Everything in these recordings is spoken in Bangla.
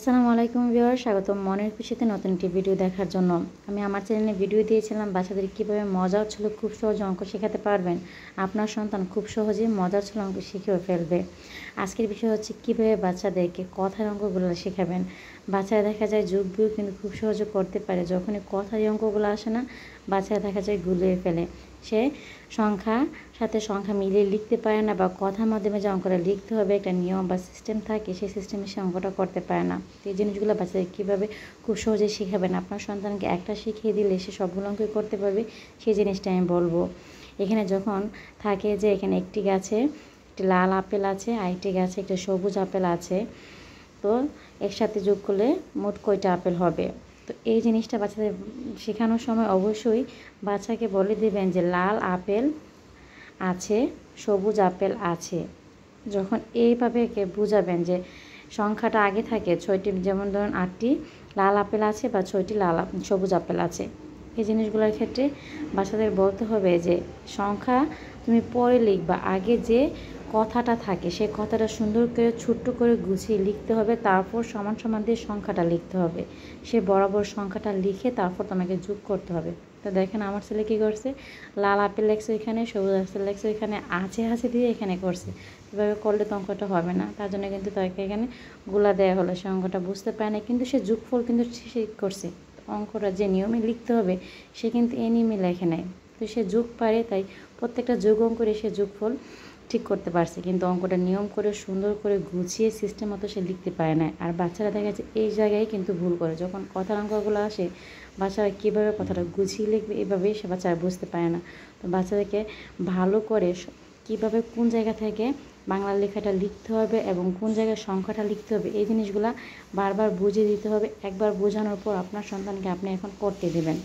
আসসালামু আলাইকুম ভিউয়ার, স্বাগতম মনের খুশিতে নতুন একটি ভিডিও দেখার জন্য। আমি আমার চ্যানেলে ভিডিও দিয়েছিলাম বাচ্চাদের কীভাবে মজার ছলে খুব সহজে অঙ্ক শেখাতে পারবেন। আপনার সন্তান খুব সহজে মজার ছলে অঙ্ক শিখেও ফেলবে। আজকের বিষয় হচ্ছে কীভাবে বাচ্চাদেরকে কথার অঙ্কগুলো শেখাবেন। বাচ্চারা দেখা যায় যোগ বিয়োগ কিন্তু খুব সহজে করতে পারে, যখনই কথার অঙ্কগুলো আসে না বাচ্চারা দেখা যায় গুলিয়ে ফেলে। সে সংখ্যার সাথে সংখ্যা মিলিয়ে লিখতে পারে না, বা কথার মাধ্যমে যে অঙ্কটা লিখতে হবে একটা নিয়ম বা সিস্টেম থাকে, সেই সিস্টেমে সে অঙ্কটা করতে পারে না। তো এই জিনিসগুলো বাচ্চাদের কীভাবে খুব সহজে শেখাবেন, আপনার সন্তানকে একটা শিখিয়ে দিলে সে সবগুলো অঙ্কই করতে পারবে, সেই জিনিসটা আমি বলবো। এখানে যখন থাকে যে এখানে একটি গাছে একটি লাল আপেল আছে, আরেকটি গাছে একটা সবুজ আপেল আছে, তো একসাথে যোগ করলে মোট কয়টা আপেল হবে। তো এই জিনিসটা বাচ্চাদের শেখানোর সময় অবশ্যই বাচ্চাকে বলে দেবেন যে লাল আপেল আছে, সবুজ আপেল আছে। যখন এইভাবে বুঝাবেন যে সংখ্যাটা আগে থাকে 6টি, যেমন ধরুন 8টি লাল আপেল আছে বা 6টি সবুজ আপেল আছে, এই জিনিসগুলোর ক্ষেত্রে বাচ্চাদের বলতে হবে যে সংখ্যা তুমি পরে লিখবা, আগে যে কথাটা থাকে সেই কথাটা সুন্দর করে ছোট্ট করে গুছিয়ে লিখতে হবে, তারপর সমান সমান দিয়ে সংখ্যাটা লিখতে হবে। সে বরাবর সংখ্যাটা লিখে তারপর তোমাকে যোগ করতে হবে। তো দেখেন আমার ছেলে কী করছে, লাল আপেল লেখছে এখানে, সবুজ আপেল লেখছে এখানে, আছে দিয়ে এখানে করছে। এভাবে করলে তো অঙ্কটা হবে না, তার জন্য কিন্তু তাকে এখানে গুলা দেওয়া হলো। সে অঙ্কটা বুঝতে পারে না, কিন্তু সে যোগফল কিন্তু সে করছে। অঙ্কটা যে নিয়মে লিখতে হবে সে কিন্তু এই নিয়মে লেখে নেয়। তো সে যোগ পারে, তাই প্রত্যেকটা যোগ অঙ্করে সে যোগফল ঠিক করতে পারছে, কিন্তু অঙ্কটা নিয়ম করে সুন্দর করে গুছিয়ে সিস্টেম মতো সে লিখতে পারে না। আর বাচ্চারা দেখা যাচ্ছে এই জায়গায় কিন্তু ভুল করে, যখন কথার অঙ্কগুলো আসে বাচ্চারা কীভাবে কথাটা গুছিয়ে লিখবে এভাবেই সে বাচ্চারা বুঝতে পারে না। তো বাচ্চাদেরকে ভালো করে কীভাবে কোন জায়গা থেকে বাংলা লেখাটা লিখতে হবে এবং কোন জায়গায় সংখ্যাটা লিখতে হবে, এই জিনিসগুলো বারবার বুঝিয়ে দিতে হবে। একবার বোঝানোর পর আপনার সন্তানকে আপনি এখন করতে দেবেন।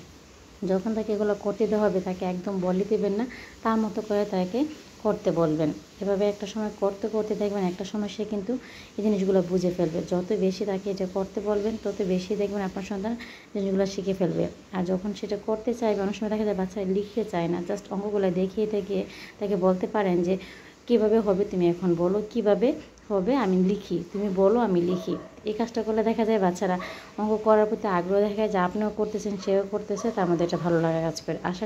যখন তাকে এগুলো করতে দেওয়া হবে তাকে একদম বলে দেবেন না, তার মতো করে তাকে করতে বলবেন। এভাবে একটা সময় করতে করতে দেখবেন একটা সময় সে কিন্তু এই জিনিসগুলো বুঝে ফেলবে। যত বেশি তাকে এটা করতে বলবেন তত বেশি দেখবেন আপনার সন্তান জিনিসগুলো শিখে ফেলবে। আর যখন সেটা করতে চাইবে, অনেক সময় দেখা যায় বাচ্চা লিখতে চায় না, জাস্ট অঙ্কগুলো দেখিয়ে তাকে বলতে পারেন যে কীভাবে হবে তুমি এখন বলো, কিভাবে হবে আমি লিখি, তুমি বলো আমি লিখি। এই কাজটা করলে দেখা যায় বাচ্চারা অঙ্ক করার প্রতি আগ্রহ দেখায়, যে আপনিও করতেছেন সেও করতেছে, তার মধ্যে এটা ভালো লাগা কাজ করে। আশা